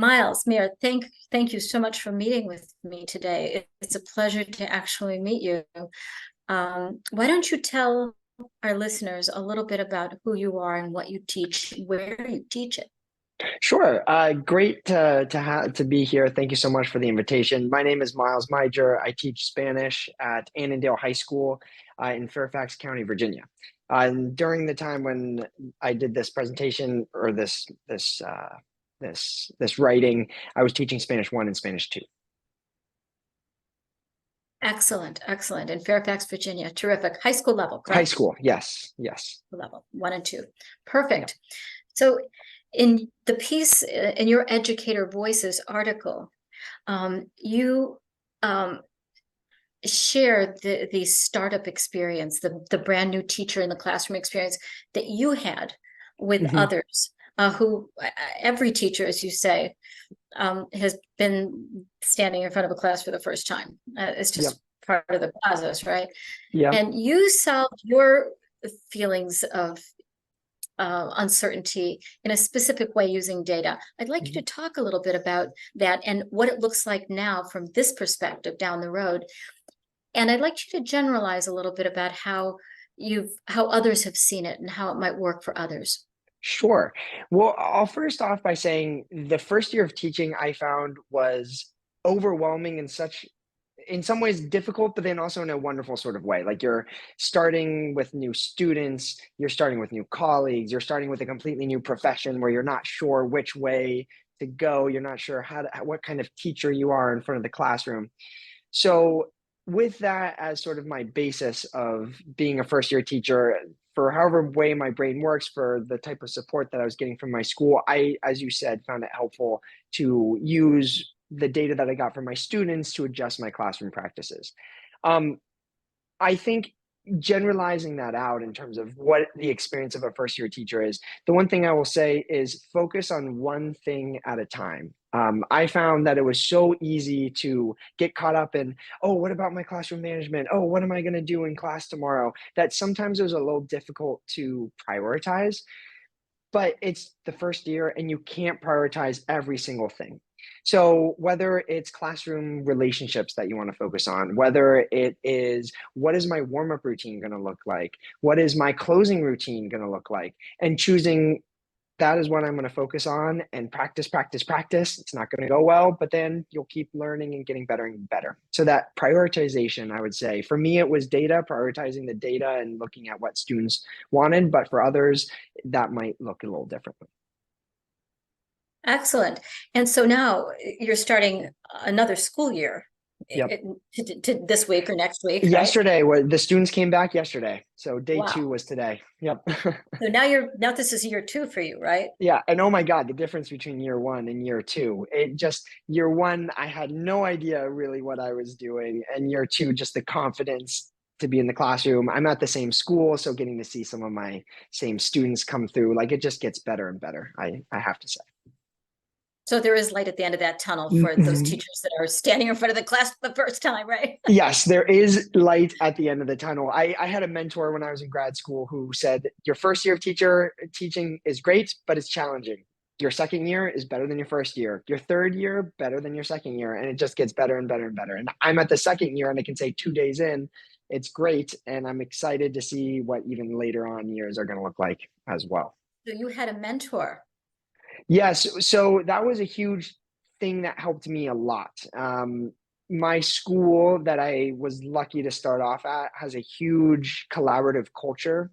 Miles, Mayor, thank you so much for meeting with me today. It's a pleasure to actually meet you. Why don't you tell our listeners a little bit about who you are and what you teach, where you teach it? Sure. Great to be here. Thank you so much for the invitation. My name is Miles Meijer. I teach Spanish at Annandale High School in Fairfax County, Virginia. And during the time when I did this presentation or this writing, I was teaching Spanish 1 and Spanish 2. Excellent, excellent. In Fairfax, Virginia, terrific. High school level, High correct? school, yes, yes. Level 1 and 2. Yeah. Perfect. So in the piece in your Educator Voices article, you um, share the startup experience, the brand new teacher in the classroom experience that you had with hmm others who every teacher, as you say, has been standing in front of a class for the first time. It's Yep. just part of the process, right? Yeah. And you solved your feelings of uncertainty in a specific way using data. I'd like you to Mhm. talk a little bit about that and what it looks like now from this perspective down the road. And I'd like you to generalize a little bit about how others have seen it and how it might work for others. Sure. Well, I'll first off by saying the first year of teaching I found was overwhelming and in some ways difficult, but then also in a wonderful sort of way. Like you're starting with new students, you're starting with new colleagues, you're starting with a completely new profession where you're not sure which way to go. You're not sure what kind of teacher you are in front of the classroom. So, with that as sort of my basis of being a first year teacher, for however way my brain works, for the type of support that I was getting from my school, I, as you said, found it helpful to use the data that I got from my students to adjust my classroom practices. Um, I think generalizing that out in terms of what the experience of a first year teacher is, the one thing I will say is focus on one thing at a time. I found that it was so easy to get caught up in, oh, what about my classroom management? Oh, what am I going to do in class tomorrow? That sometimes it was a little difficult to prioritize, but it's the first year and you can't prioritize every single thing. So whether it's classroom relationships that you want to focus on, whether it is what is my warm-up routine going to look like, what is my closing routine going to look like, and choosing that is what I'm going to focus on and practice, practice, practice. It's not going to go well, but then you'll keep learning and getting better and better. So that prioritization, I would say, for me, it was data, prioritizing the data and looking at what students wanted. But for others, that might look a little differently. Excellent. And so now you're starting another school year Yep. to this week or next week, right? Yesterday, the students came back yesterday. So day Wow. two was today. Yep. So now this is year 2 for you, right? Yeah, and oh my God, the difference between year one and year two. It just year one, I had no idea really what I was doing, and year two, just the confidence to be in the classroom. I'm at the same school, so getting to see some of my same students come through, like it just gets better and better. I have to say. So there is light at the end of that tunnel for those teachers that are standing in front of the class for the first time, right? Yes, there is light at the end of the tunnel. I had a mentor when I was in grad school who said, your first year of teaching is great, but it's challenging. Your second year is better than your first year. Your third year, better than your second year. And it just gets better and better and better. And I'm at the second year and I can say 2 days in, it's great. And I'm excited to see what even later on years are going to look like as well. So you had a mentor. Yes, so that was a huge thing that helped me a lot. My school that I was lucky to start off at has a huge collaborative culture.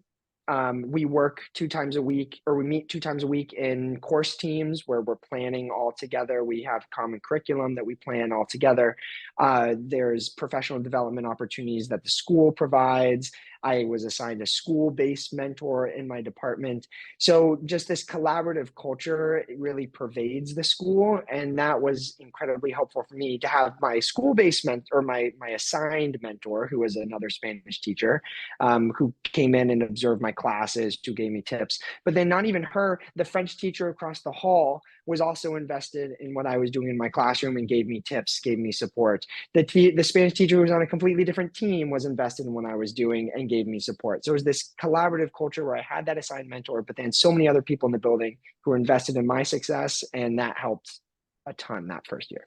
We work 2 times a week, or we meet 2 times a week in course teams where we're planning all together. We have common curriculum that we plan all together. There's professional development opportunities that the school provides. I was assigned a school-based mentor in my department. So just this collaborative culture really pervades the school, and that was incredibly helpful for me to have my school-based mentor, or my assigned mentor, who was another Spanish teacher, who came in and observed my classes, who gave me tips. But then not even her, the French teacher across the hall was also invested in what I was doing in my classroom and gave me tips, gave me support. The Spanish teacher who was on a completely different team was invested in what I was doing and gave me support. So it was this collaborative culture where I had that assigned mentor, but then so many other people in the building who were invested in my success, and that helped a ton that first year.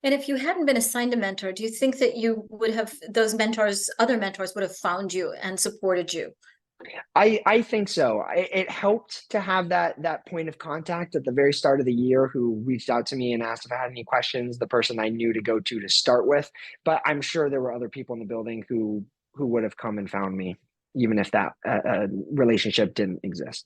And if you hadn't been assigned a mentor, do you think that you would have, those mentors, other mentors would have found you and supported you? I think so. It helped to have that point of contact at the very start of the year who reached out to me and asked if I had any questions, the person I knew to go to start with. But I'm sure there were other people in the building who would have come and found me, even if that relationship didn't exist.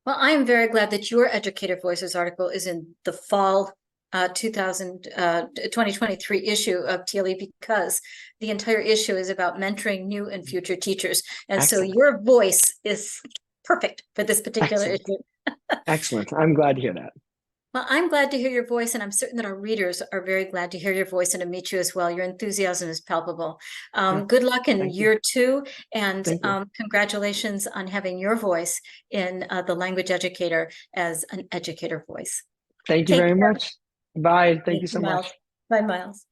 Well, I am very glad that your Educator Voices article is in the fall 2023 issue of TLE, because the entire issue is about mentoring new and future teachers. And so Excellent. your voice is perfect for this particular Excellent. issue. Excellent. I'm glad to hear that. Well, I'm glad to hear your voice, and I'm certain that our readers are very glad to hear your voice and to meet you as well. Your enthusiasm is palpable. Yeah. Good luck in Thank you. year two, and Thank you. congratulations on having your voice in the language educator as an educator voice. Thank you Take very care. much. Bye. Thank Thank you you, so Miles. much. Bye, Miles.